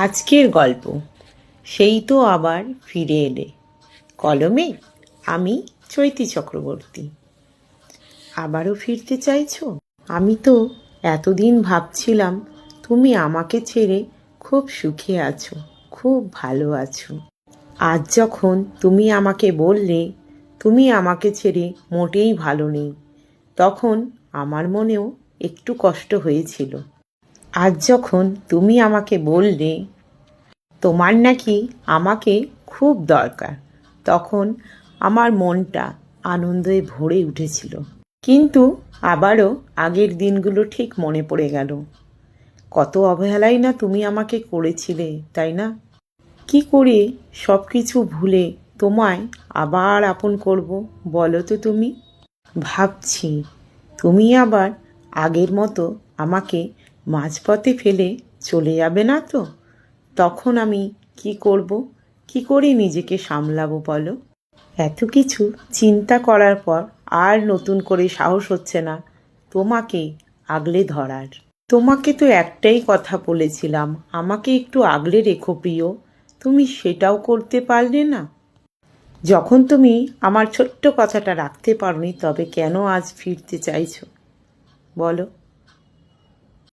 আজকের গল্প সেই তো আবার ফিরে এলে। কলমে আমি চৈতি চক্রবর্তী। আবারও ফিরতে চাইছো? আমি তো এতদিন ভাবছিলাম তুমি আমাকে ছেড়ে খুব সুখে আছো, খুব ভালো আছো। আজ যখন তুমি আমাকে বললে তুমি আমাকে ছেড়ে মোটেই ভালো নেই, তখন আমার মনেও একটু কষ্ট হয়েছিল। আজ যখন তুমি আমাকে বললে তোমার নাকি আমাকে খুব দরকার, তখন আমার মনটা আনন্দে ভরে উঠেছিল। কিন্তু আবারও আগের দিনগুলো ঠিক মনে পড়ে গেল। কত অবহেলাই না তুমি আমাকে করেছিলে, তাই না? কি করে সব কিছু ভুলে তোমায় আবার আপন করব বলো তো তুমি? ভাবছি তুমি আবার আগের মতো আমাকে মাঝপথে ফেলে চলে যাবে না তো? তখন আমি কি করব? কি করে নিজেকে সামলাবো বলো? এত কিছু চিন্তা করার পর আর নতুন করে সাহস হচ্ছে না তোমাকে আগলে ধরার। তোমাকে তো একটাই কথা বলেছিলাম, আমাকে একটু আগলে রেখো প্রিয়। তুমি সেটাও করতে পারলে না। যখন তুমি আমার ছোট্ট কথাটা রাখতে পারোনি, তবে কেন আজ ফিরতে চাইছো বলো?